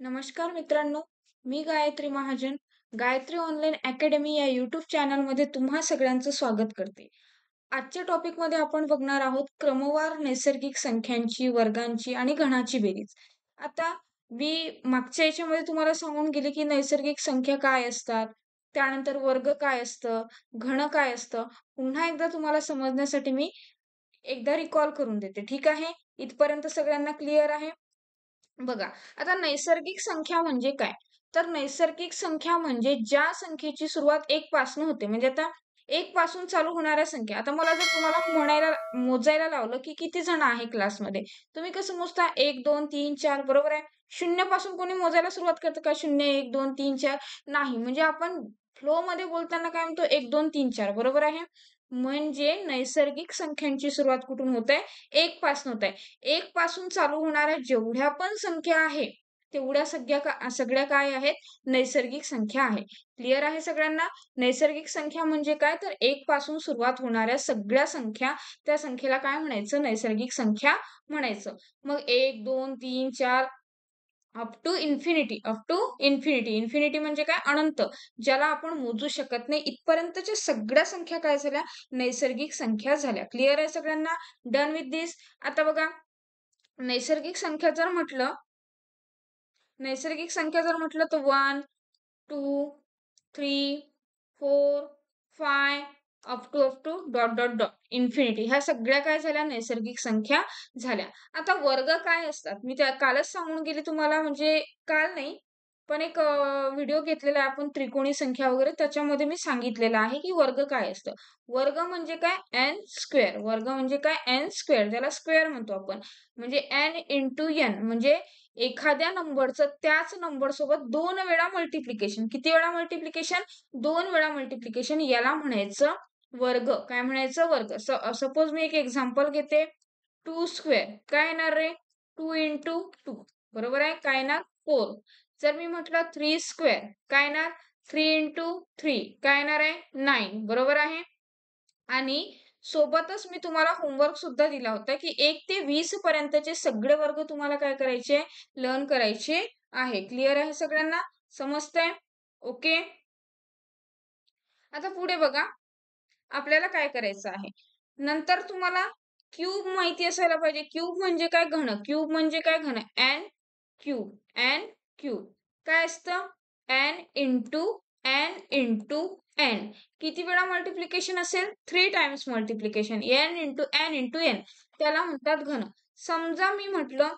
नमस्कार मित्रांनो, मी Gayatri Mahajan. Gayatri online academy या यूट्यूब चॅनलमध्ये तुम्हा सगळ्यांचं स्वागत करते. आजच्या टॉपिकमध्ये आपण बघणार आहोत क्रमवार नैसर्गिक संख्यांची, वर्गांची आणि घनाची बेरीज. आता मी मागच्या याच्यामध्ये तुम्हाला सांगून गेले, की नैसर्गिक संख्या काय असतात, त्यानंतर वर्ग काय असतं, घन काय असतं. पुन्हा एकदा तुम्हाला समजण्यासाठी मी एकदा रिकॉल करून देते. ठीक आहे? इथपर्यंत सगळ्यांना क्लिअर आहे? बघा, आता नैसर्गिक संख्या म्हणजे काय? तर नैसर्गिक संख्या म्हणजे ज्या संख्येची सुरुवात 1 पासून होते. म्हणजे आता 1 पासून चालू होणाऱ्या संख्या. आता मला जर तुम्हाला मोजायला लावलं, की किती जण आहे क्लासमध्ये? तुम्ही कसं मोजता? 1, 2, 3, 4 बरोबर आहे. 0 पासून कोणी मोजायला सुरुवात करतं का? 0, 1, 2, 3, 4 नाही. म्हणजे आपण फ्लोमध्ये बोलताना काय म्हणतो? 1, 2, 3, 4 बरोबर आहे. म्हणजे नैसर्गिक संख्यांची सुरुवात कुठून होते? 1 पासून होत आहे. 1 पासून चालू होणाऱ्या जेवढ्या पण संख्या आहे, तेवढ्या सगळ्या काय आहेत? नैसर्गिक संख्या आहे. क्लिअर आहे सगळ्यांना? नैसर्गिक संख्या म्हणजे काय? तर 1 पासून सुरुवात होणाऱ्या सगळ्या संख्या, त्या संख्येला काय म्हणायचं? नैसर्गिक संख्या म्हणायचं. मग 1, 2, 3, 4 up to infinity, up to infinity. Infinity म्हणजे काय? अनंत. ज्याला आपण मोजू शकत नाही, इथपर्यंतच्या सगळ्या संख्या काय झाल्या? नैसर्गिक संख्या झाल्या. क्लिअर आहे सगळ्यांना? Done with this. आता बघा, नैसर्गिक संख्या जर म्हटलं तर 1, 2, 3, 4, 5 अप टू डॉट इन्फिनिटी. ह्या सगळ्या काय झाल्या? नैसर्गिक संख्या झाल्या. आता वर्ग काय असतात? मी त्या कालच सांगून गेली तुम्हाला, म्हणजे काल नाही, पण एक व्हिडिओ घेतलेला आहे आपण त्रिकोणी संख्या वगैरे, त्याच्यामध्ये मी सांगितलेलं आहे, की वर्ग काय असतं. वर्ग म्हणजे काय? N square. वर्ग म्हणजे काय? N square. त्याला स्क्वेअर म्हणतो आपण. म्हणजे एन इंटू एन म्हणजे एखाद्या नंबरचं त्याच नंबर सोबत 2 वेळा मल्टिप्लिकेशन. किती वेळा मल्टिप्लिकेशन? 2 वेळा मल्टिप्लिकेशन. याला म्हणायचं वर्ग. काय म्हणायचं? वर्ग. सपोज मी एक एक्झाम्पल घेते. 2 स्क्वेअर काय येणार रे? 2 इंटू 2 बरोबर आहे. काय येणार? 4. जर मी म्हटलं 3 स्क्वेअर काय येणार? 3 इंटू 3 काय येणार आहे? 9 बरोबर आहे. आणि सोबतच मी तुम्हाला होमवर्क सुद्धा दिला होता, की 1 ते 20 पर्यंतचे सगळे वर्ग तुम्हाला काय करायचे? लर्न करायचे आहे. क्लिअर आहे सगळ्यांना? समजतंय? ओके. आता पुढे बघा, आपल्याला काय करायचं आहे? नंतर तुम्हाला क्यूब माहिती असायला पाहिजे. क्यूब म्हणजे काय? घन. क्यूब म्हणजे काय? घन. N cube, n cube. काय असतं? N into n into n. किती वेळा मल्टिप्लिकेशन असेल? 3 times multiplication. N into n into n. त्याला म्हणतात घन. समजा मी म्हटलं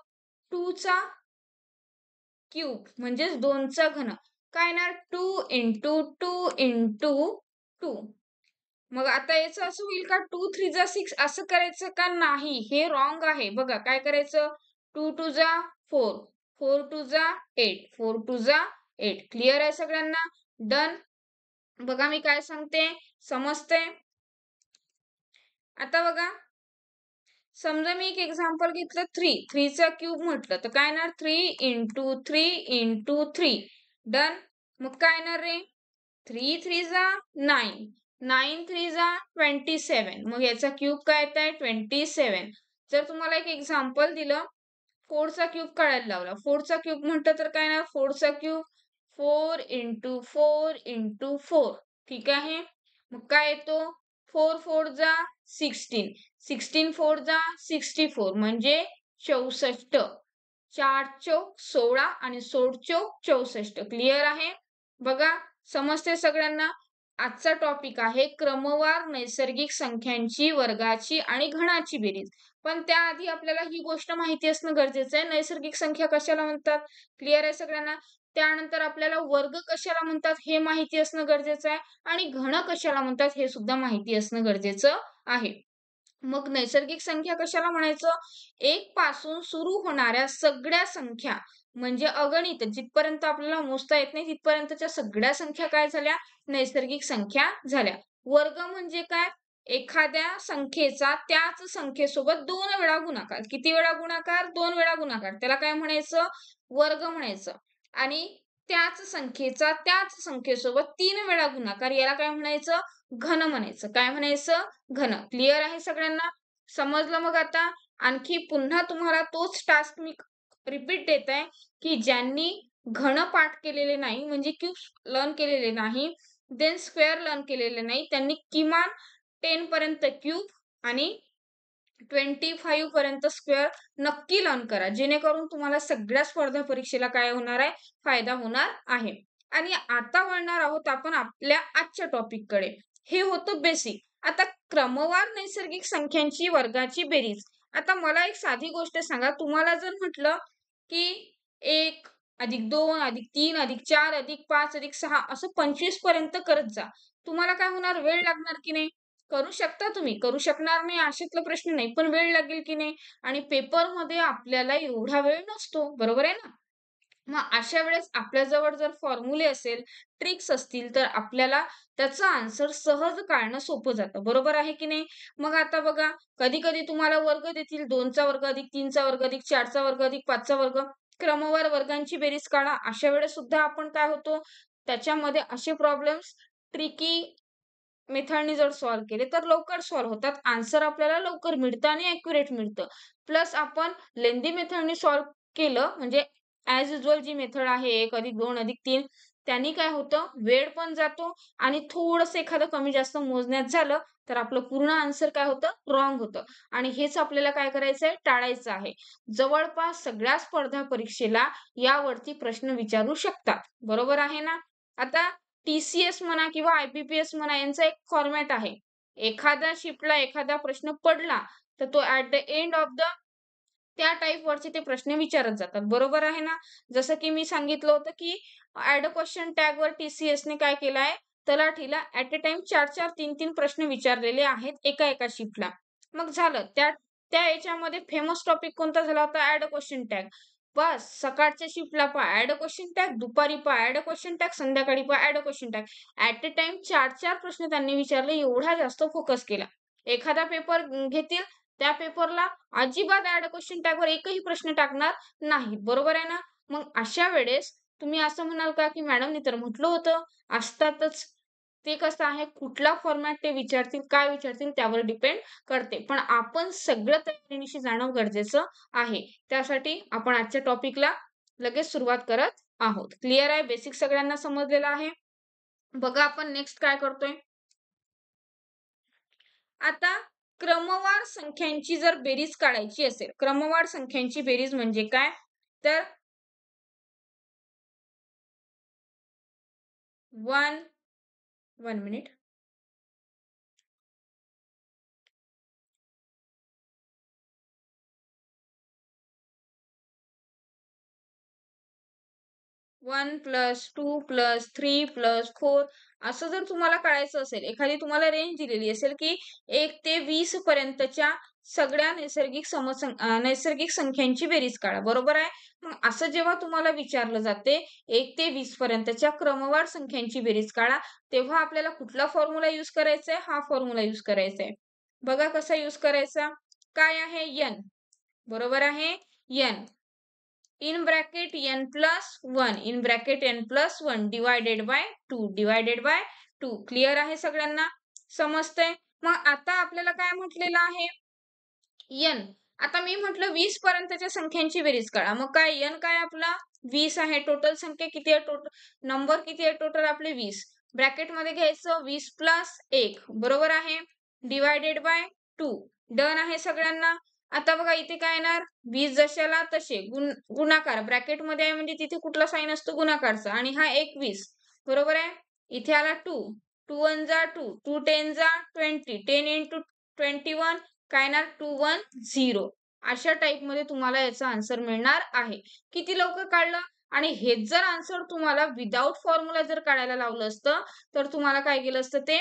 2 चा क्यूब म्हणजेच 2 चा घन. काय येणार? 2 इंटू 2 इंटू 2. मग आता याचं असं होईल का 2 3 जा 6 असं करायचं का? नाही. हे रॉंग आहे. बघा काय करायचं? 2 2 जा 4, 4 2 जा 8, 4 2 जा 8. क्लिअर आहे सगळ्यांना? डन. बघा मी काय सांगते, समजते? आता बघा, समजा मी एक एक्झाम्पल घेतलं 3. 3 चा क्यूब म्हटलं तर काय येणार? 3 इंटू 3 इंटू 3. डन. मग काय येणार रे? 3 3 जा 9, 9 3 जा 27. मग याचा क्यूब काय येत आहे? 27. जर तुम्हाला एक एक्झाम्पल दिलं, 4 चा क्यूब काढायला लावला. 4 चा क्यूब म्हटलं तर काय येणार? 4 चा क्यूब 4 इंटू 4 इंटू 4. ठीक आहे. मग काय येतो? 4 4 जा 16, 16 4 जा 64 म्हणजे 64. 4 चौक 16 आणि 16 चौक 64. क्लिअर आहे? बघा, समजते सगळ्यांना? आजचा टॉपिक आहे क्रमवार नैसर्गिक संख्यांची, वर्गाची आणि घनाची बेरीज. पण त्याआधी आपल्याला ही गोष्ट माहिती असणं गरजेचं आहे. नैसर्गिक संख्या कशाला म्हणतात? क्लिअर आहे सगळ्यांना? त्यानंतर आपल्याला वर्ग कशाला म्हणतात हे माहिती असणं गरजेचं आहे आणि घन कशाला म्हणतात हे सुद्धा माहिती असणं गरजेचं आहे. मग नैसर्गिक संख्या कशाला म्हणायचं? 1 पासून सुरू होणाऱ्या सगळ्या संख्या म्हणजे अगणित, जिथपर्यंत आपल्याला मोजता येत नाही तिथपर्यंतच्या सगळ्या संख्या काय झाल्या? नैसर्गिक संख्या झाल्या. वर्ग म्हणजे काय? एखाद्या संख्येचा त्याच संख्येसोबत 2 वेळा गुणाकार. किती वेळा गुणाकार? 2 वेळा गुणाकार. त्याला काय म्हणायचं? वर्ग म्हणायचं. आणि त्याच संख्येसोबत 3 वेळा गुणाकार, याला काय म्हणायचं? घन म्हणायचं. काय म्हणायचं? घन. क्लिअर आहे सगळ्यांना? समजलं मग आता? आणखी पुन्हा तुम्हाला तोच टास्क मी रिपीट देत आहे, की ज्यांनी घन पाठ केलेले नाही, म्हणजे क्यूब लर्न केलेले नाही, देन स्क्वेअर लर्न केलेले नाही, त्यांनी किमान 10 पर्यंत क्यूब आणि 25 पर्यंत स्क्वेअर नक्की लर्न करा. जेणेकरून तुम्हाला सगळ्या स्पर्धा परीक्षेला काय होणार आहे? फायदा होणार आहे. आणि आता वळणार आहोत आपण आपल्या आजच्या टॉपिककडे. हे होतं बेसिक. आता क्रमवार नैसर्गिक संख्यांची वर्गाची बेरीज. आता मला एक साधी गोष्ट सांगा, तुम्हाला जर म्हटलं की 1 अधिक 2 अधिक 3 अधिक 4 अधिक 5 अधिक 6 असं 25 पर्यंत करत जा. तुम्हाला काय होणार? वेळ लागणार की नाही? करू शकता तुम्ही, करू शकणार नाही अशातला प्रश्न नाही. पण वेळ लागेल की नाही? आणि पेपरमध्ये आपल्याला एवढा वेळ नसतो. बरोबर आहे ना? मग अशा वेळेस आपल्याजवळ जर फॉर्म्युले असेल, ट्रिक्स असतील, तर आपल्याला त्याचं आन्सर सहज काढणं सोपं जातं. बरोबर आहे की नाही? मग आता बघा, कधी-कधी तुम्हाला वर्ग देतील 2चा वर्ग अधिक 3चा वर्ग अधिक 4चा वर्ग अधिक 5चा वर्ग. क्रमवार वर्गांची बेरीज काढा. अशा वेळेस सुद्धा आपण काय होतो, त्याच्यामध्ये असे प्रॉब्लेम्स ट्रिकी मेथडनी जर सॉल्व्ह केले, तर लवकर सॉल्व्ह होतात. आन्सर आपल्याला लवकर मिळतं आणि ॲक्युरेट मिळतं. प्लस आपण लेंदी मेथडनी सॉल्व्ह केलं, म्हणजे ॲज युजुअल जी मेथड आहे 1 अधिक 2 अधिक 3 त्यांनी काय होतं, वेळ पण जातो आणि थोडंसं एखादं कमी जास्त मोजण्यात झालं, तर आपलं पूर्ण आन्सर काय होतं, रॉंग होतं. आणि हेच आपल्याला काय करायचंय, टाळायचं आहे. जवळपास सगळ्या स्पर्धा परीक्षेला यावरती प्रश्न विचारू शकतात. बरोबर आहे ना? आता टी-सी-एस म्हणा किंवा आय-बी-पी-एस म्हणा यांचा एक फॉर्मॅट आहे. एखाद्या शिफ्टला एखादा प्रश्न पडला, तर तो at the end of the त्या टाइपवरचे ते प्रश्न विचारत जातात. बरोबर आहे ना? जसं की मी सांगितलं होतं, की ॲड अ क्वेशन टॅगवर टी-सी-एसने काय केलं तलाठीला ॲट अ टाईम 4-4, 3-3 प्रश्न विचारलेले आहेत एका-एका शिफ्टला. मग झालं. त्या त्या याच्यामध्ये फेमस टॉपिक कोणता झाला होता? Add a question tag. बस सकाळच्या शिफ्टला पहा ॲड अ क्वेशन टॅग, दुपारी पहा ॲड अ क्वेशन टॅग, संध्याकाळी पहा add a question tag. At a time 4-4 प्रश्न त्यांनी विचारले, एवढा जास्त फोकस केला. एखादा पेपर घेतील, त्या पेपरला अजिबात ॲड अ क्वेशन टॅगवर एकही प्रश्न टाकणार नाहीत. बरोबर आहे ना? मग अशा वेळेस तुम्ही असं म्हणाल का, की मॅडमनी तर म्हटलं होतं, असतातच. ते कसं आहे, कुठला फॉर्मॅट ते विचारतील, काय विचारतील त्यावर डिपेंड करते. पण आपण सगळं तयारीनिशी जाणं गरजेचं आहे. त्यासाठी आपण आजच्या टॉपिकला लगेच सुरुवात करत आहोत. क्लिअर आहे? बेसिक सगळ्यांना समजलेलं आहे? बघा आपण नेक्स्ट काय करतोय. आता क्रमवार संख्यांची जर बेरीज काढायची असेल, क्रमवार संख्यांची बेरीज म्हणजे काय? तर 1 मिनिट. 1 + 2 + 3 + 4 असं जर तुम्हाला काढायचं असेल, एखादी तुम्हाला रेंज दिलेली असेल, की 1 ते 20 पर्यंतच्या सगळ्या नैसर्गिक संख्यांची बेरीज काढा. बरोबर आहे? मग असं जेव्हा तुम्हाला विचारलं जाते, 1 ते 20 पर्यंतच्या क्रमवार संख्यांची बेरीज काढा, तेव्हा आपल्याला कुठला फॉर्म्युला यूज करायचा आहे? हा फॉर्म्युला यूज करायचा आहे. बघा कसा यूज करायचा? काय आहे? n. बरोबर आहे? n. in bracket n plus 1 in bracket n plus 1 divided by 2 divided by 2 clear आहे सगळ्यांना समजतंय. मग आता आपल्याला काय म्हटलेलं आहे n. आता मी म्हटलं 20 पर्यंतच्या संख्यांची बेरीज काढा. मग काय n काय आपला 20 आहे. टोटल संख्या किती आहे? टोटल नंबर किती आहे? टोटल आपले 20 ब्रॅकेट मध्ये घ्यायचं 20 प्लस 1 बरोबर आहे डिवायडेड बाय 2 डन आहे सगळ्यांना. आता बघा इथे काय येणार 20 जशाला तसे गुणाकार ब्रॅकेट मध्ये आहे म्हणजे तिथे कुठला साइन असतो गुणाकारचा आणि हा 21 बरोबर आहे. इथे आला 2 2 1 जा 2 2 10 जा 20 10 into 21 काय येणार 210 अशा टाइप मध्ये तुम्हाला याचा आन्सर मिळणार आहे. किती लवकर काढलं आणि हेच जर आन्सर तुम्हाला विदाऊट फॉर्म्युला जर काढायला लावलं असतं तर तुम्हाला काय गेलं असतं ते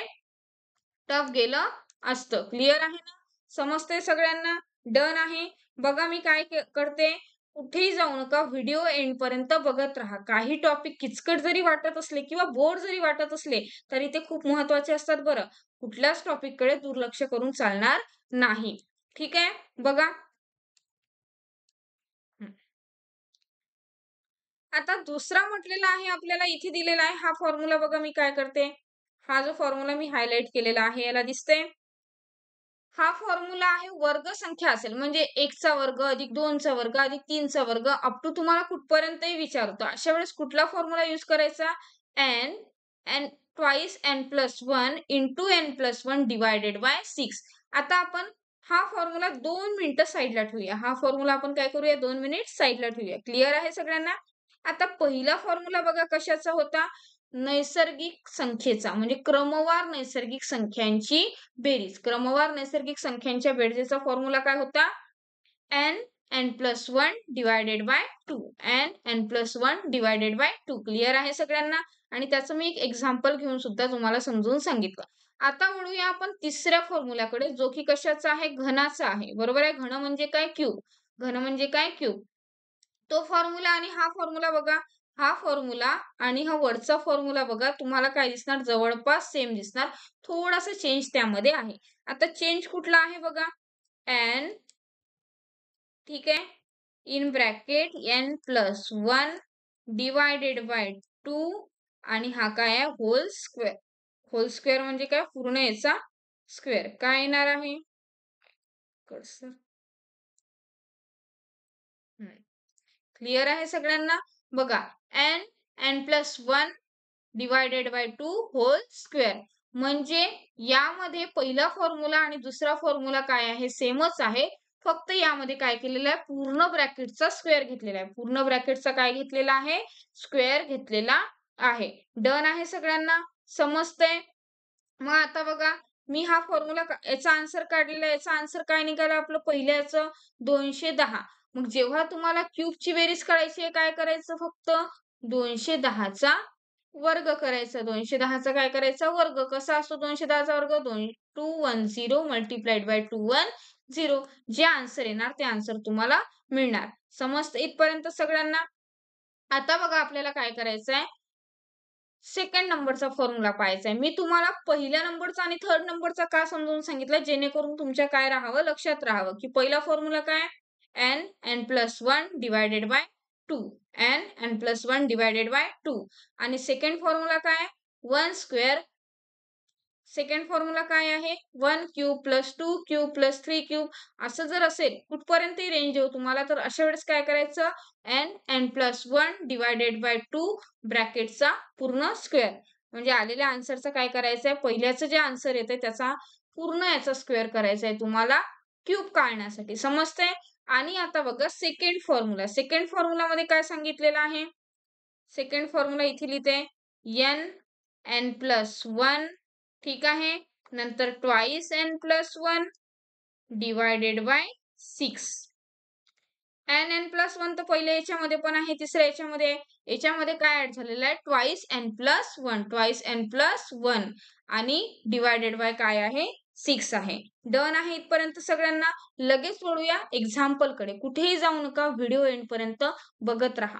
टफ गेलं असतं. क्लिअर आहे ना? समजतंय सगळ्यांना? डन आहे. बघा मी काय करते कुठेही जाऊ नका व्हिडिओ एंड पर्यंत बघत राहा. काही टॉपिक किचकट जरी वाटत असले किंवा बोर जरी वाटत असले तरी ते खूप महत्त्वाचे असतात बरं. कुठल्याच टॉपिककडे दुर्लक्ष करून चालणार नाही. ठीक आहे? बघा. आता दुसरा म्हटलेला आहे आपल्याला इथे दिलेला आहे हा फॉर्म्युला बघा मी काय करते. हा जो फॉर्म्युला मी हायलाइट केलेला आहे याला दिसतंय? हा फॉर्म्युला आहे वर्ग संख्या असेल म्हणजे 1चा वर्ग अधिक 2चा वर्ग अधिक 3चा वर्ग अप टू तुम्हाला कुठपर्यंतही विचारतो. अशा वेळेस कुठला फॉर्म्युला यूज करायचा? n n twice n plus 1 into n plus 1 divided bye 6. आता आपण हा फॉर्म्युला 2 मिनिटं साईडला ठेवूया. हा फॉर्म्युला आपण काय करूया? 2 मिनिट साईडला ठेवूया. क्लिअर आहे सगळ्यांना? आता पहिला फॉर्म्युला बघा कशाचा होता? नैसर्गिक संख्येचा म्हणजे क्रमवार नैसर्गिक संख्यांची बेरीज. क्रमवार नैसर्गिक संख्यांच्या बेरजेचा फॉर्म्युला काय होता? n n plus 1 divided by 2. n n plus 1 divided by 2. Clear आहे सगळ्यांना? आणि त्याचं मी एक एक्झाम्पल घेऊन सुद्धा तुम्हाला समजून सांगितलं. आता वळूया आपण तिसऱ्या फॉर्म्युल्याकडे जो की कशाचा आहे? घनाचा आहे. बरोबर आहे? घन म्हणजे काय? क्यूब. घन म्हणजे काय? क्यूब. तो फॉर्म्युला आणि हा फॉर्म्युला बघा. हा फॉर्म्युला आणि हा वरचा फॉर्म्युला बघा तुम्हाला काय दिसणार? जवळपास सेम दिसणार. थोडासा चेंज त्यामध्ये आहे. आता चेंज कुठला आहे बघा? n ठीक आहे in bracket n plus 1 divided by 2 आणि हा काय आहे? Hole square. होल स्क्वेअर म्हणजे काय? पूर्ण याचा स्क्वेअर. काय येणार आहे? क्लिअर आहे सगळ्यांना? बघा n n plus 1 divided by 2 whole square. म्हणजे यामध्ये पहिला फॉर्म्युला आणि दुसरा फॉर्म्युला काय आहे? सेमच आहे. फक्त यामध्ये काय केलेलं आहे? पूर्ण ब्रॅकेटचा स्क्वेअर घेतलेला आहे. पूर्ण ब्रॅकेटचा काय घेतलेला आहे? स्क्वेअर घेतलेला आहे. डन आहे सगळ्यांना? समजतंय? मग आता बघा मी हा फॉर्म्युला याचा आन्सर काढलेला आहे. याचा आन्सर काय निघालं आपलं पहिल्याचं? 210. मग जेव्हा तुम्हाला क्यूबची बेरीज काढायची आहे काय करायचं? फक्त 210चा वर्ग करायचा. 210चा काय करायचा? वर्ग. कसा असतो 210चा वर्ग? 210 मल्टिप्लाइड बाय 210. जे आन्सर येणार ते आन्सर तुम्हाला मिळणार. समजतं इथपर्यंत सगळ्यांना? आता बघा आपल्याला काय करायचं आहे? सेकंड नंबरचा फॉर्म्युला पाहायचा आहे. मी तुम्हाला पहिल्या नंबरचा आणि थर्ड नंबरचा का समजावून सांगितलं जेणेकरून तुमच्या काय राहावं? लक्षात राहावं की पहिला फॉर्म्युला काय? n n plus 1 divided by 2. n n plus 1 divided by 2 आणि सेकंड फॉर्म्युला काय? 1 स्क्वेअर. सेकंड फॉर्म्युला काय आहे? 1 cube plus 2 cube plus 3 cube. असं जर असेल कुठपर्यंतही रेंज येऊ तुम्हाला तर अशा वेळेस काय करायचं? n n plus 1 divided by 2 ब्रॅकेटचा पूर्ण स्क्वेअर. म्हणजे आलेल्या आन्सरचं काय करायचं आहे? पहिल्याचं जे आन्सर येतंय त्याचा पूर्ण याचा स्क्वेअर करायचा आहे तुम्हाला क्यूब काढण्यासाठी. समजतंय? आणि आता बघा सेकंड फॉर्म्युला. सेकंड फॉर्म्युलामध्ये काय सांगितलेलं आहे? सेकंड फॉर्म्युला इथे लिहिते n n प्लस 1 ठीक आहे. नंतर twice n plus 1 divided bye 6. n n plus 1 तर पहिल्या याच्यामध्ये पण आहे, तिसऱ्या याच्यामध्ये आहे. याच्यामध्ये काय ऍड झालेलं आहे? Twice n plus 1. Twice n plus 1 आणि डिवायडेड बाय काय आहे? 6 आहे. डन आहे इथपर्यंत सगळ्यांना? लगेच वळूया एक्झाम्पल कडे. कुठेही जाऊ नका, व्हिडिओ एंड पर्यंत बघत राहा.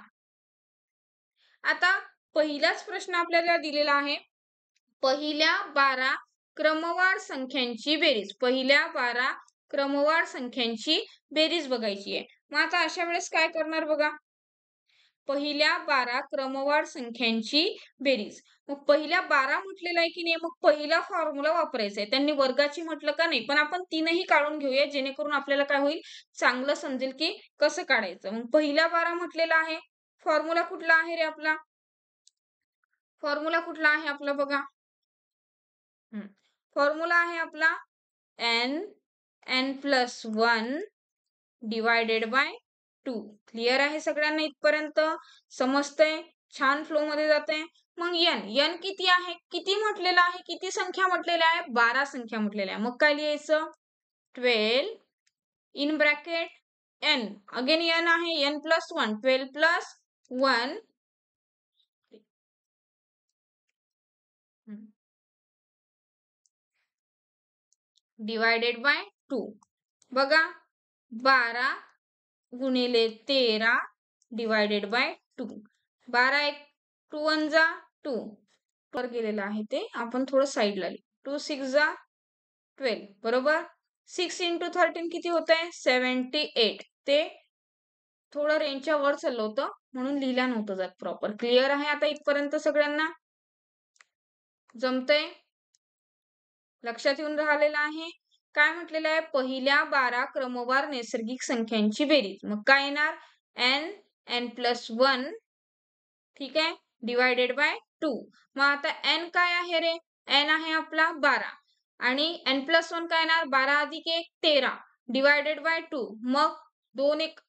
आता पहिलाच प्रश्न आपल्याला दिलेला आहे. पहिल्या 12 क्रमवार संख्यांची बेरीज. पहिल्या 12 क्रमवार संख्यांची बेरीज बघायची आहे. मग आता अशा वेळेस काय करणार बघा? पहिल्या 12 क्रमवार संख्यांची बेरीज. मग पहिल्या 12 म्हटलेलं आहे की नाही, मग पहिला फॉर्म्युला वापरायचा आहे. त्यांनी वर्गाची म्हटलं का नाही, पण आपण तीनही काढून घेऊया जेणेकरून आपल्याला काय होईल? चांगलं समजेल की कसं काढायचं. मग पहिल्या 12 म्हटलेला आहे. फॉर्म्युला कुठला आहे रे आपला? फॉर्म्युला कुठला आहे आपला बघा? फॉर्म्युला आहे आपला n n plus 1 divided by 2. Clear आहे सगळ्यांना इथपर्यंत? समजतंय? छान फ्लो मध्ये जाते. मग n किती आहे? किती म्हटलेलं आहे? किती संख्या म्हटलेल्या आहे? 12 संख्या म्हटलेल्या आहे. मग काय लिहायचं? 12 in bracket n. Again n आहे n plus 1. 12 plus 1 divided by 2. बघा 12 गुणिले 13 डिवायडेड बाय 2. 12 एक 2 1 जा 2 वर गेलेलं आहे ते आपण थोडं साईडला लिहू. 2 6 जा 12 बरोबर. 6 इंटू 13 किती होत आहे? 78. ते थोडं रेंजच्या वर चाललं होतं म्हणून लिहिला नव्हतं जात प्रॉपर. क्लिअर आहे आता इथपर्यंत सगळ्यांना? जमतंय? लक्षात येऊन राहिलेलं आहे? काय म्हटलेलं आहे, पहिल्या 12 क्रमवार नैसर्गिक संख्यांची बेरीज. मग काय येणार, n n+1 ठीक आहे, डिवायडेड बाय 2. मग आता n काय आहे रे, n आहे आपला 12 आणि n+1 काय येणार, 12 अधिक 1 13 डिवायडेड बाय 2. मग 2 1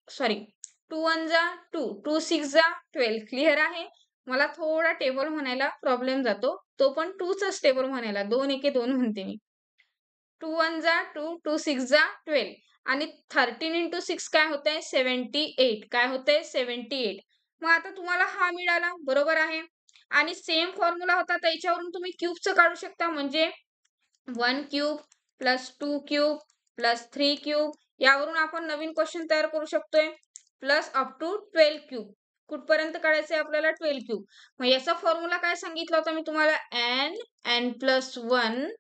जा 2, 2 6 जा 12. क्लिअर आहे. मला थोडा टेबल म्हणायला प्रॉब्लेम जातो, तो पण 2 चाच टेबल म्हणायला, 2 एके 2 म्हणते मी. 2 1 जा 2, 2 6 जा 12 आणि 13 × 6 काय होतंय, 78. काय होतंय, 78. मग आता तुम्हाला हा मिळाला, बरोबर आहे. आणि सेम फॉर्म्युला होता, त्याच्यावरून तुम्ही क्यूबचं काढू शकता. म्हणजे 1 cube plus 2 cube plus 3 cube, यावरून आपण नवीन क्वेश्चन तयार करू शकतोय. Plus up to 12 cube. कुठपर्यंत काढायचंय आपल्याला, 12 क्यूब. मग याचा फॉर्म्युला काय सांगितला होता मी तुम्हाला, n+1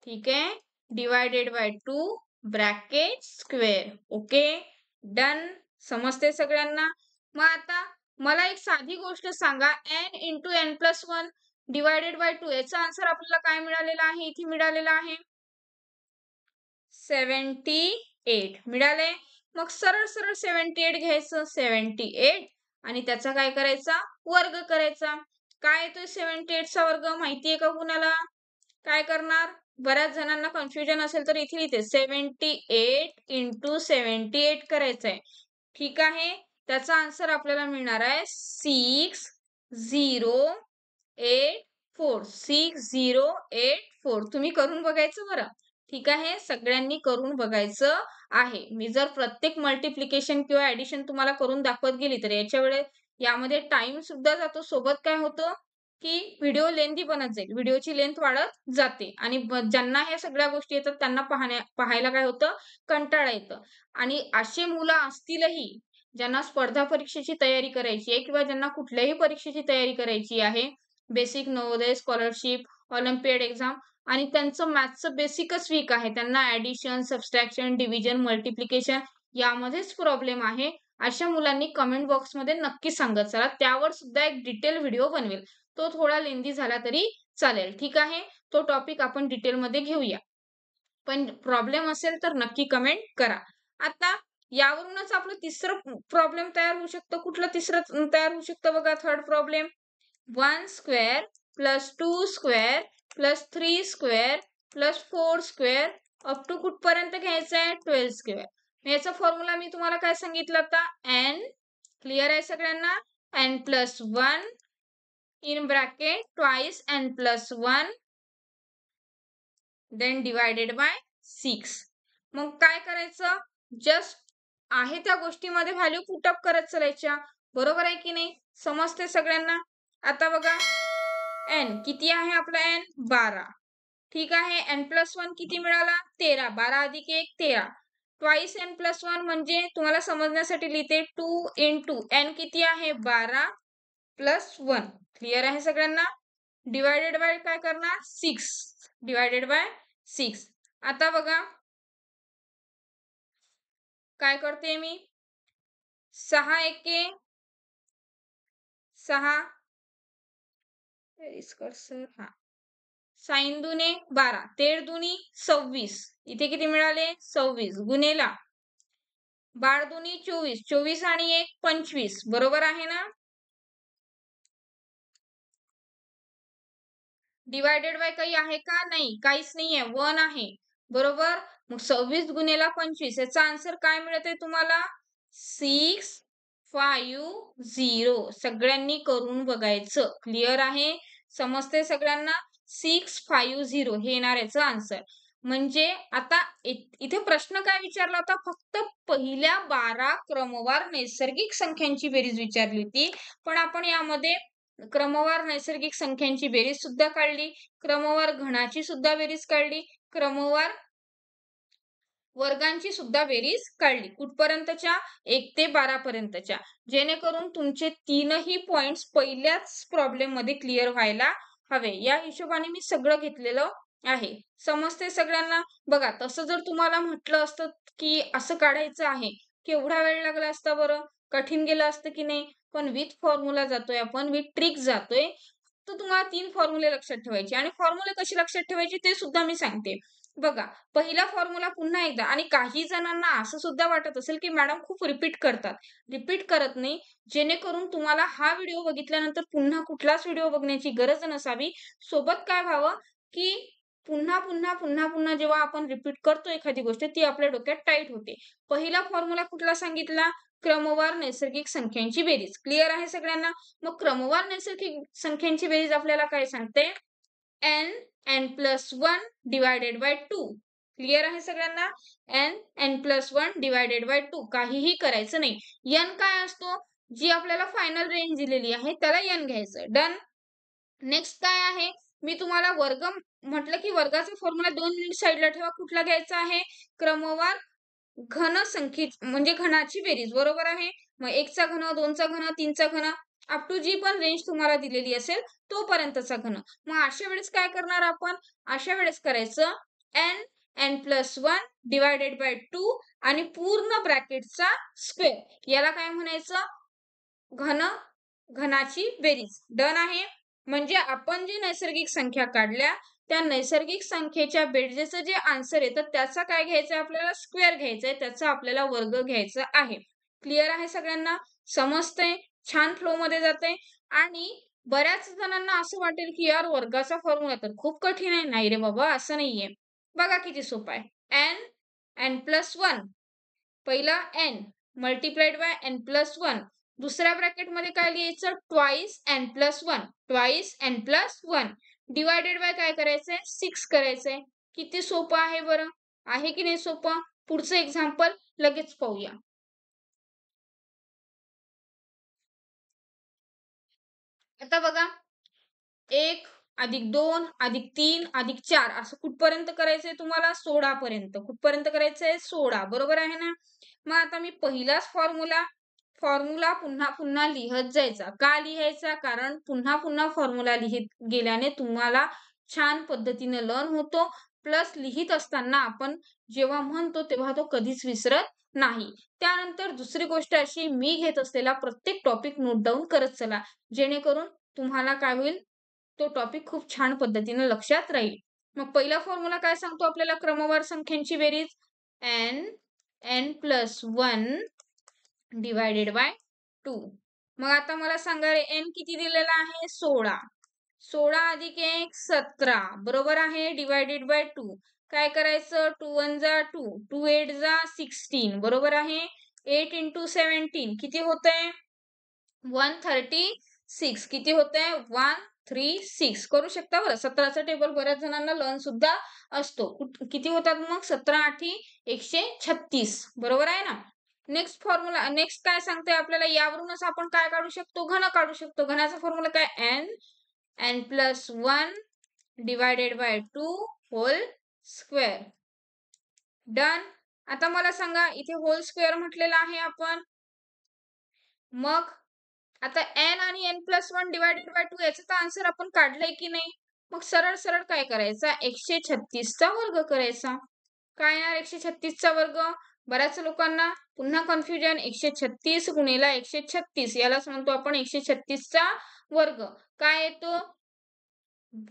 ठीक आहे, divided by 2 bracket square. Okay, done. समजते सगळ्यांना. मग आता मला एक साधी गोष्ट सांगा, n × n+1 डिवायडेड बाय 2 याचा आन्सर आपल्याला काय मिळालेला आहे, इथे मिळालेला आहे 78 मिळाले. मग सरळ सरळ 78 घ्यायचं, 78 आणि त्याचा काय करायचा, वर्ग करायचा. काय येतोय 78 चा वर्ग, माहितीये का कुणाला? काय करणार, बऱ्याच जणांना कन्फ्युजन असेल तर इथे लिहिते, 78 × 78 करायचंय. ठीक आहे, त्याचा आन्सर आपल्याला मिळणार आहे 6084. 6084. तुम्ही करून बघायचं बरं. ठीक आहे, सगळ्यांनी करून बघायचं आहे. मी जर प्रत्येक मल्टिप्लिकेशन किंवा ऍडिशन तुम्हाला करून दाखवत गेली तर यामध्ये टाइम सुद्धा जातो. सोबत काय होतं की व्हिडिओ लेंथी बनत जाईल, व्हिडिओची लेंथ वाढत जाते आणि ज्यांना ह्या सगळ्या गोष्टी येतात त्यांना पाहायला काय होतं, कंटाळा येतं. आणि असे मुलं असतीलही ज्यांना स्पर्धा परीक्षेची तयारी करायची आहे किंवा ज्यांना कुठल्याही परीक्षेची तयारी करायची आहे, basic, Navodaya, scholarship, olympiad exam, आणि त्यांचं मॅथ्सचं बेसिकच वीक आहे, त्यांना ऍडिशन, सबस्ट्रॅक्शन, डिव्हिजन, मल्टिप्लिकेशन यामध्येच प्रॉब्लेम आहे, अशा मुलांनी कमेंट बॉक्समध्ये नक्की सांगत चला. त्यावर सुद्धा एक डिटेल व्हिडिओ बनवेल. तो थोडा लेंदी झाला तरी चालेल. ठीक आहे, तो टॉपिक आपण डिटेलमध्ये घेऊया. पण प्रॉब्लेम असेल तर नक्की कमेंट करा. आता यावरूनच आपलं तिसरं प्रॉब्लेम तयार होऊ शकतं. कुठलं तिसरं तयार होऊ शकतं बघा, third problem. 1 square plus 2 square plus 3 square plus 4 square up to कुठपर्यंत घ्यायचं आहे, 12 स्क्वेअर. याचा फॉर्म्युला मी तुम्हाला काय सांगितलं होता, n. क्लिअर आहे सगळ्यांना, n+1 in bracket twice n+1 then divided by 6. मग काय करायचं, जस्ट आहे त्या गोष्टीमध्ये व्हॅल्यू पुट अप करत चालायच्या. बरोबर आहे की नाही, समजते सगळ्यांना. आता बघा, n किती आहे आपला, n 12. ठीक आहे, n+1 किती मिळाला, 13. 12 अधिक 1 13. ट्वाइस n+1 म्हणजे तुम्हाला समजण्यासाठी लिहिते 2 × n किती आहे, 12 + 1. क्लिअर आहे सगळ्यांना. डिवायडेड बाय काय करणार, 6. Divided by 6. आता बघा काय करते मी, 6 एके 6, हा, साइन दुने 12, 13 दुनी 26. इथे किती मिळाले, 26 गुणेला 12 दुनी 24, 24 आणि 1 25. बरोबर आहे ना. डिवायडेड बाय काही आहे का, नाही, काहीच नाहीये, 1 आहे. बरोबर. मग 26 गुणेला 25 याचा आन्सर काय मिळते तुम्हाला, 650. सगळ्यांनी करून बघायचं. क्लिअर आहे, समजते सगळ्यांना. 650 हे येणार याचं आन्सर. म्हणजे आता इथे प्रश्न काय विचारला होता, फक्त पहिल्या 12 क्रमवार नैसर्गिक संख्यांची बेरीज विचारली होती. पण आपण यामध्ये क्रमवार नैसर्गिक संख्यांची बेरीज सुद्धा काढली, क्रमवार घनाची सुद्धा बेरीज काढली, क्रमवार वर्गांची सुद्धा बेरीज काढली. कुठपर्यंतच्या, 1 ते 12 पर्यंतच्या, जेणेकरून तुमचे तीनही पॉइंट्स पहिल्याच प्रॉब्लेम मध्ये क्लिअर व्हायला हवे. या हिशोबाने मी सगळं घेतलेलं आहे. समजते सगळ्यांना. बघा, तसं जर तुम्हाला म्हटलं असतं की असं काढायचं आहे, केवढा वेळ लागला असता बरं, कठीण गेलं असतं की नाही. पण विथ फॉर्म्युला जातोय आपण, विथ ट्रिक जातोय. तर तुम्हाला 3 फॉर्म्युले लक्षात ठेवायचे आणि फॉर्म्युले कशी लक्षात ठेवायची ते सुद्धा मी सांगते. बघा, पहिला फॉर्म्युला पुन्हा एकदा आणि काही जणांना असं सुद्धा वाटत असेल, की मॅडम खूप रिपीट करतात. रिपीट करत नाही, जेणेकरून तुम्हाला हा व्हिडिओ बघितल्यानंतर पुन्हा कुठलाच व्हिडिओ बघण्याची गरज नसावी. सोबत काय व्हावं, की पुन्हा जेव्हा आपण रिपीट करतो एखादी गोष्ट, ती आपल्या डोक्यात टाईट होते. पहिला फॉर्म्युला कुठला सांगितला? क्रमवार नैसर्गिक संख्यांची बेरीज. क्लिअर आहे सगळ्यांना? मग क्रमवार नैसर्गिक संख्यांची बेरीज आपल्याला काय सांगते? n+1 divided by 2. क्लिअर आहे सगळ्यांना? n+1 divided by 2. काहीही करायचं नाही. n काय असतो? जी आपल्याला फायनल रेंज दिलेली आहे त्याला n घ्यायचं. डन. नेक्स्ट काय आहे? मी तुम्हाला वर्ग म्हटलं की वर्गाचा फॉर्म्युला 2 मिनिट साइडला ठेवा. कुठला घ्यायचा आहे? क्रमवार घन संख्येची म्हणजे घनाची बेरीज. बरोबर आहे? मग 1 चा घन, 2 चा घन, 3 चा घन अप टू जी पण रेंज तुम्हाला दिलेली असेल तोपर्यंतचा घन. मग अशा वेळेस काय करणार आपण? अशा वेळेस करायचं n+1 डिवायडेड बाय 2 आणि पूर्ण ब्रॅकेटचा स्क्वेअर. याला काय म्हणायचं? घनाची बेरीज. डन आहे. म्हणजे आपण जी नैसर्गिक संख्या काढल्या त्या नैसर्गिक संख्येच्या बेरजेचं जे आन्सर येतं त्याचा काय घ्यायचं आपल्याला? स्क्वेअर घ्यायचंय. त्याचा आपल्याला वर्ग घ्यायचा आहे. क्लिअर आहे सगळ्यांना? समजतंय? छान फ्लो मध्ये जाते. आणि बऱ्याच जणांना असं वाटेल की यार वर्गाचा फॉर्म्युला तर खूप कठीण आहे. नाही रे बाबा, असं नाहीये. बघा किती सोपं आहे. n+1 पहिला n मल्टिप्लाइड बाय n+1. दुसऱ्या ब्रॅकेटमध्ये काय लिहायचं? Twice n+1. Twice n+1 divided bye काय करायचंय? 6 करायचंय. किती सोपं आहे बरं? आहे की नाही सोपं? पुढचं एक्झाम्पल लगेच पाहूया. आता बघा, 1 अधिक 2 अधिक 3 अधिक 4 असं कुठपर्यंत करायचंय तुम्हाला? 16 पर्यंत. कुठपर्यंत करायचंय? 16. बरोबर आहे ना? मग आता मी पहिलाच फॉर्म्युला फॉर्म्युला पुन्हा पुन्हा लिहत जायचा. का लिहायचा? कारण पुन्हा पुन्हा फॉर्म्युला लिहित गेल्याने तुम्हाला छान पद्धतीने लर्न होतो. प्लस लिहित असताना आपण जेव्हा म्हणतो तेव्हा तो कधीच विसरत नाही. त्यानंतर दुसरी गोष्ट अशी, मी घेत असलेला प्रत्येक टॉपिक नोट डाउन करत चला. जेणेकरून तुम्हाला काय होईल? तो टॉपिक खूप छान पद्धतीने लक्षात राहील. मग पहिला फॉर्म्युला काय सांगतो आपल्याला? क्रमवार संख्यांची बेरीज n+1 डिवायडेड बाय 2. मग आता मला सांगा रे, n किती दिलेला आहे? 16. 16 अधिक 1 17. बरोबर आहे? Divided by 2. काय करायचं? 2 1 जा 2, 2 8 जा 16. बरोबर आहे? 8 × 17 किती होतंय? 136. किती होतंय? 136. करू शकता बरं. 17चा टेबल बऱ्याच जणांना लर्न सुद्धा असतो. किती होतात मग? 17 8 136. बरोबर आहे ना? नेक्स्ट फॉर्म्युला नेक्स्ट काय सांगते आपल्याला? यावरूनच आपण काय काढू शकतो? घन काढू शकतो. घनाचा फॉर्म्युला काय? n+1 divided by 2 whole square. Done. आता मला सांगा, इथे होल स्क्वेअर म्हटलेला आहे आपण. मग आता n आणि n+1 डिवायडेड बाय 2 याचा तर आन्सर आपण काढलाय की नाही? मग सरळ सरळ काय करायचा? 136 चा वर्ग करायचा. काय येणार 136 चा वर्ग? बऱ्याच लोकांना पुन्हा कन्फ्युजन. 136 गुणिले 136 यालाच म्हणतो आपण 136 चा वर्ग. काय येतो?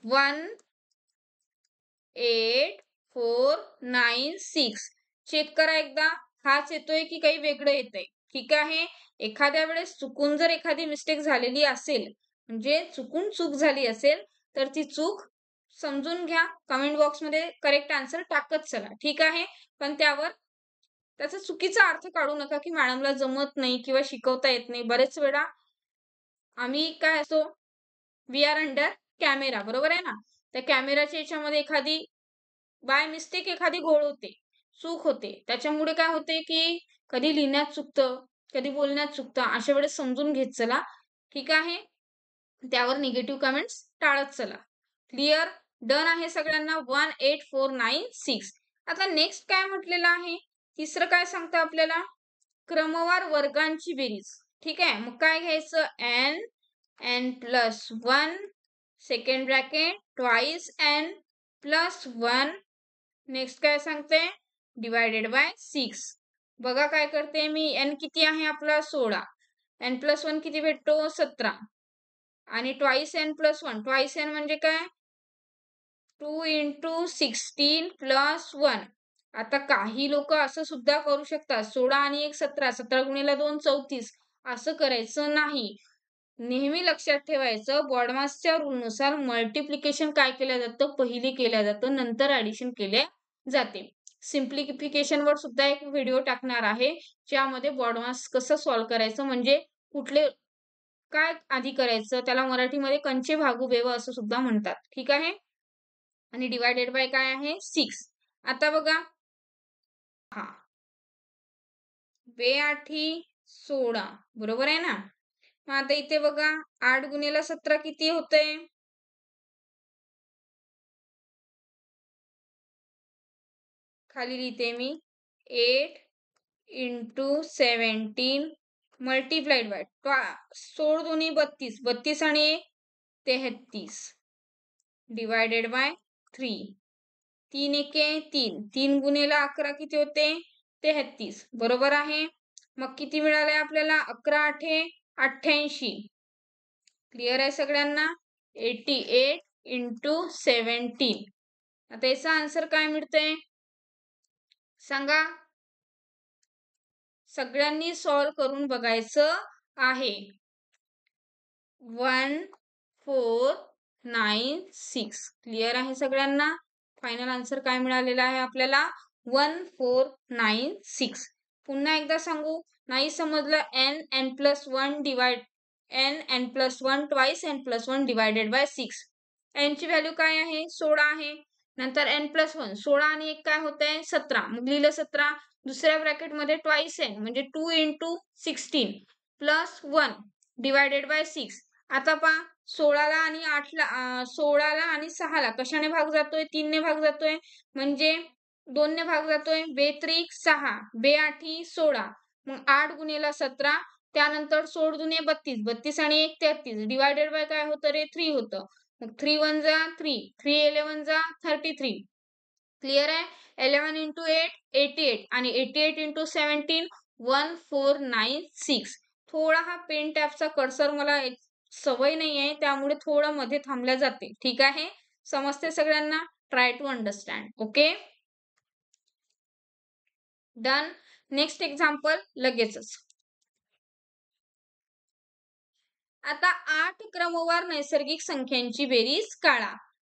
18496. चेक करा एकदा. हाच येतोय की काही वेगळं येतंय? ठीक आहे. एखाद्या वेळेस चुकून जर एखादी मिस्टेक झालेली असेल, म्हणजे चुकून चूक झाली असेल, तर ती चूक समजून घ्या. कमेंट बॉक्समध्ये करेक्ट आन्सर टाकत चला. ठीक आहे. पण त्यावर त्याचा चुकीचा अर्थ काढू नका की मॅडमला जमत नाही किंवा शिकवता येत नाही. बरेच वेळा आम्ही काय असतो, वी आर अंडर कॅमेरा. बरोबर आहे ना? त्या कॅमेराच्या याच्यामध्ये एखादी बाय मिस्टेक एखादी घोळ होते, चूक होते. त्याच्यामुळे काय होते की कधी लिहिण्यात चुकतं, कधी बोलण्यात चुकतं. अशा वेळेस समजून घेत चला. ठीक आहे. त्यावर निगेटिव्ह कमेंट्स टाळत चला. क्लिअर? डन आहे सगळ्यांना? 18496. आता नेक्स्ट काय म्हटलेलं आहे? तिसरं काय सांगतं आपल्याला? क्रमवार वर्गांची बेरीज. ठीक आहे. मग काय घ्यायचं? n+1 second bracket twice n+1. Next काय सांगते? Divided by 6. बघा काय करते मी. n किती आहे आपला? 16. n+1 किती भेटतो? 17. आणि twice n plus 1. Twice n म्हणजे काय? 2 × 16 + 1. आता काही लोक असं सुद्धा करू शकतात. 16 आणि 1 17. 17 × 2 34. असं करायचं नाही. नेहमी लक्षात ठेवायचं बॉडमासच्या रूलनुसार मल्टिप्लिकेशन काय केलं जातं? पहिले केलं जातं, नंतर ॲडिशन केले जाते. सिम्प्लिफिकेशनवर सुद्धा एक व्हिडिओ टाकणार आहे, ज्यामध्ये बॉडमास कसं सॉल्व्ह करायचं, म्हणजे कुठले काय आधी करायचं, त्याला मराठीमध्ये कंचे भागू बेव असं सुद्धा म्हणतात. ठीक आहे. आणि डिवायडेड बाय काय आहे? 6. आता बघा, हा 2 × 8 = 16. बरोबर आहे ना? मग आता इथे बघा 8 × 17 किती होतंय? खाली लिहिते मी 8 × 17 मल्टिप्लाइड बाय 16 दुनी 32. 32 आणि 1 33 डिवायडेड बाय 3. 3 एके 3. 3 × 11 किती होते? 33. बरोबर आहे. मग किती मिळाले आपल्याला? 11 8 88. क्लिअर आहे सगळ्यांना? 88 × 17. आता याचा आन्सर काय मिळतंय सांगा? सगळ्यांनी सॉल्व्ह करून बघायचं आहे. 1496. क्लिअर आहे सगळ्यांना? फायनल आन्सर काय मिळालेला आहे आपल्याला? 1496. पुन्हा एकदा सांगू, नाही समजलं n+1 twice n+1 divided bye 6. n ची व्हॅल्यू काय आहे? 16 आहे. नंतर n+1 16 आणि 1 काय होतंय? 17. मग लिहिलं 17. दुसऱ्या ब्रॅकेटमध्ये ट्वाइस n म्हणजे 2 × 16 + 1 डिवायडेड बाय 6. आता पहा 16ला आणि 16ला आणि 6ला कशाने भाग जातोय? 3 ने भाग जातोय, म्हणजे 2 ने भाग जातोय. 2 × 6 2 8 16. मग 8 × 17. त्यानंतर 16 दुने 32. 32 आणि 1 33 डिवायडेड बाय काय होतं रे? 3 होतं. मग 3 1 जा 3. 3 11 जा 33. क्लिअर आहे? 11 × 8 88 आणि 88 × 17 1496. थोडा हा पेन टॅपचा कर्सर मला सवय नाही आहे, त्यामुळे थोडं मध्ये थांबल्या जाते. ठीक आहे? समजते सगळ्यांना? Try to understand. Okay, done. Next example लगेचच. आता 8 क्रमवार नैसर्गिक संख्यांची बेरीज काढा.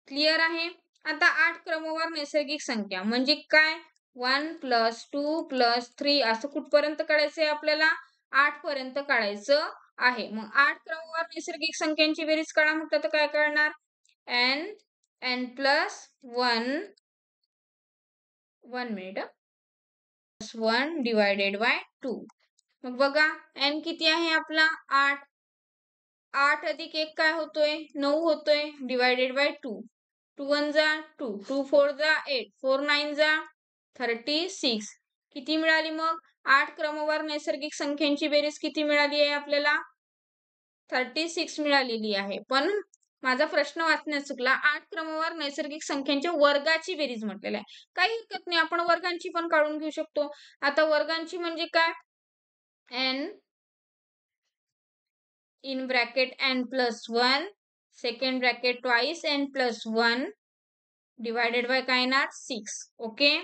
क्लिअर आहे? आता 8 क्रमवार नैसर्गिक संख्या म्हणजे काय? 1 + 2 + 3 असं कुठपर्यंत काढायचं आहे आपल्याला? 8 पर्यंत काढायचं आहे. मग 8 क्रमवार नैसर्गिक संख्यांची बेरीज काढा म्हटलं तर काय करणार? n+1 1 minute 1 divided by 2. मग बघा n किती आहे आपला? 8. 8 + 1 काय होतोय? 9 होतोय. Divided by 2. 2 1 जा 2. 2 4 जा 8. 4 9 जा 36. किती मिळाली मग? 8 क्रमवार नैसर्गिक संख्यांची बेरीज किती मिळाली आहे आपल्याला? 36 मिळालेली आहे. पण माझा प्रश्न वाचण्यात चुकला. 8 क्रमवार नैसर्गिक संख्यांच्या वर्गाची बेरीज म्हटलेलं आहे. काही हरकत नाही, आपण वर्गांची पण काढून घेऊ शकतो. आता वर्गांची म्हणजे काय? n in bracket n+1 second bracket twice n+1 divided bye काय येणार? 6. ओके.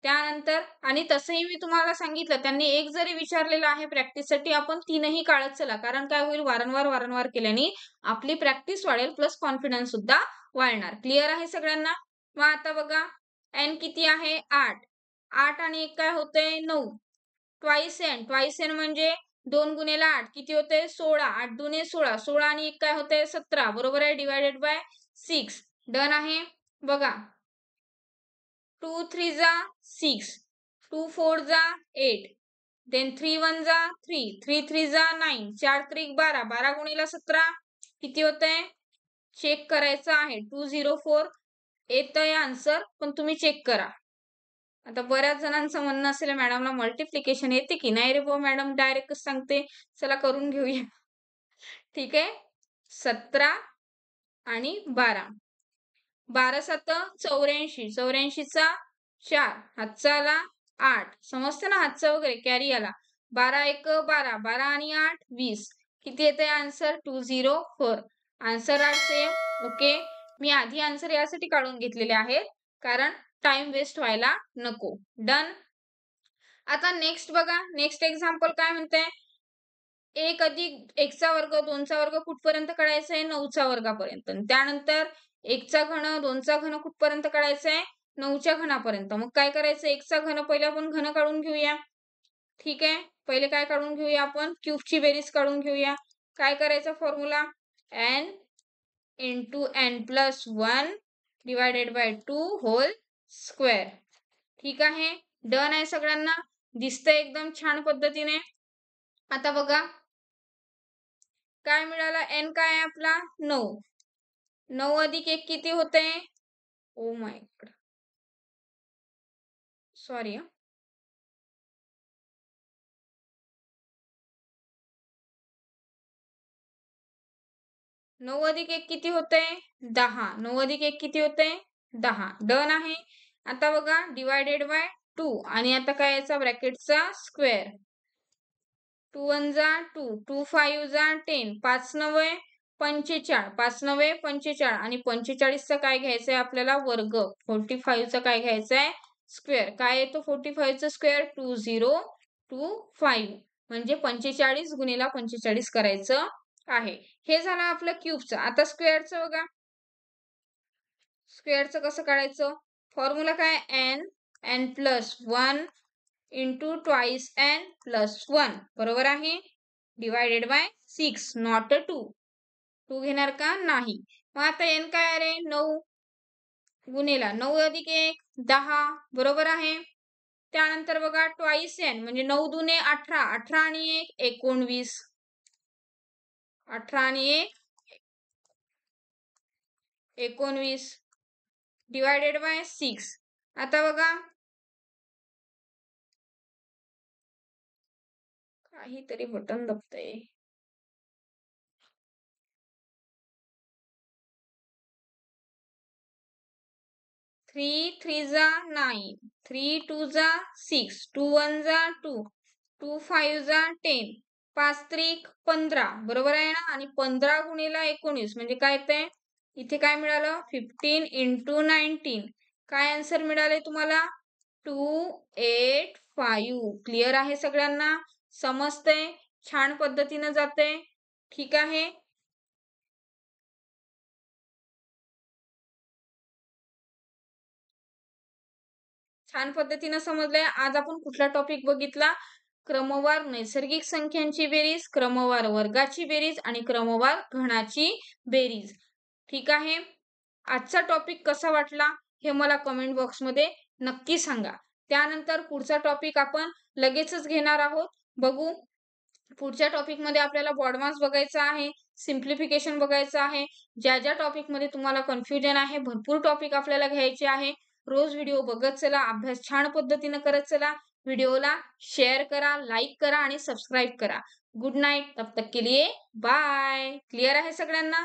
त्यानंतर आणि तसंही मी तुम्हाला सांगितलं, त्यांनी एक जरी विचारलेलं आहे प्रॅक्टिससाठी, आपण 3ही काढत चला. कारण काय होईल? वारंवार केल्याने आपली प्रॅक्टिस वाढेल, प्लस कॉन्फिडन्स सुद्धा वाढणार. क्लिअर आहे सगळ्यांना? मग आता बघा n किती आहे? 8. 8 आणि 1 काय होतंय? 9. ट्वाइस n म्हणजे 2 × 8 किती होते? 16. 8 दुने 16. 16 आणि 1 काय होते? 17. बरोबर आहे? Divided by 6. डन आहे? बघा 2 3 जा 6. 2 4 जा 8. देन 3 1 जा 3. 3 3 जा 9. 4 3 12. 12 × 17 किती होतंय? चेक करायचं आहे. 204 येतंय आन्सर, पण तुम्ही चेक करा. आता बऱ्याच जणांचं म्हणणं असेल मॅडमला मल्टिप्लिकेशन येते की नाही रे बुवा मॅडम, डायरेक्टच सांगते. चला करून घेऊया. ठीक आहे. 17 आणि 12. 12 7 84. 84चा 4. हातचा आला 8. समजतं ना हातचा वगैरे कॅरी आला. 12 1 12. 12 आणि 8 20. किती येते answer 204. Answer are same. Okay. मी आधी आन्सर यासाठी काढून घेतलेले आहेत कारण टाइम वेस्ट व्हायला नको. डन. आता नेक्स्ट बघा, नेक्स्ट एक्झाम्पल काय म्हणते, 1 अधिक 1 चा वर्ग 2 चा वर्ग कुठपर्यंत काढायचा आहे 9 च्या वर्गापर्यंत. त्यानंतर 1 चा घन 2 चा घन कुठपर्यंत काढायचा आहे 9 च्या घनापर्यंत. मग काय करायचं, 1 चा घन पहिले आपण घन काढून घेऊया. ठीक आहे, पहिले काय काढून घेऊया आपण, क्यूबची बेरीज काढून घेऊया. काय करायचा formula, n into n plus 1 divided by 2 whole square. ठीक आहे, डन आहे सगळ्यांना, दिसतंय एकदम छान पद्धतीने. आता बघा काय मिळाला, n काय आहे आपला 9. 9 अधिक 1 किती होते, ओ माय गॉड सॉरी, 9 अधिक 1 किती होते 10. 9 अधिक 1 किती होते 10. डन आहे. आता बघा डिवायडेड बाय 2 आणि आता काय याचा ब्रॅकेटचा स्क्वेअर. 2 1 जा 2, 2 5 जा 10, 5 9 45, 5 9 45 आणि 45 चा काय घ्यायचा आहे आपल्याला वर्ग. 45 चा काय घ्यायचा आहे स्क्वेअर. काय येतो 45 चा स्क्वेअर 2025 म्हणजे 45 गुणिला 45 करायचं आहे. हे झालं आपलं क्यूबचं. आता स्क्वेअरचं बघा, स्क्वेअरचं कसं काढायचं, फॉर्म्युला काय n plus 1 into twice n plus 1 बरोबर आहे, डिवायडेड बाय 6 नॉट 2. 2 घेणार का नाही. मग आता n काय आहे 9 गुणिला 9 अधिक 1 10 बरोबर आहे. त्यानंतर बघा ट्वाइस n म्हणजे 9 दुने 18, 18 आणि 1 19, 18 आणि 1 19 डिवायडेड बाय 6. आता बघा काहीतरी बटन दबतंय. 3 3 जा 9, 3 2 जा 6, 2 1 जा 2, 2 5 जा 10, 5 3 15 बरोबर आहे ना. आणि 15 गुणिला 19 म्हणजे काय येते, इथे काय मिळालं 15 इंटू 19. काय आन्सर मिळाले तुम्हाला 285. क्लिअर आहे सगळ्यांना, समजते, छान पद्धतीने जाते. ठीक आहे, छान पद्धतीने समजलंय. आज आपण कुठला टॉपिक बघितला, क्रमवार नैसर्गिक संख्यांची बेरीज, क्रमवार वर्गाची बेरीज आणि क्रमवार घनाची बेरीज. ठीक आहे, आजचा टॉपिक कसा वाटला हे मला कमेंट बॉक्स मध्ये नक्की सांगा. त्यानंतर पुढचा टॉपिक आपण लगेचच घेणार आहोत. बघू, पुढच्या टॉपिक मध्ये आपल्याला बॉडमास बघायचा आहे, सिम्प्लिफिकेशन बघायचं आहे. ज्या ज्या टॉपिक मध्ये तुम्हाला कन्फ्युजन आहे, भरपूर टॉपिक आपल्याला घ्यायचे आहे. रोज व्हिडिओ बघत चला, अभ्यास छान पद्धतीने करत चला. व्हिडिओला शेअर करा, लाईक करा आणि सबस्क्राईब करा. गुड नाईट, तब तक के लिए बाय. क्लिअर आहे सगळ्यांना.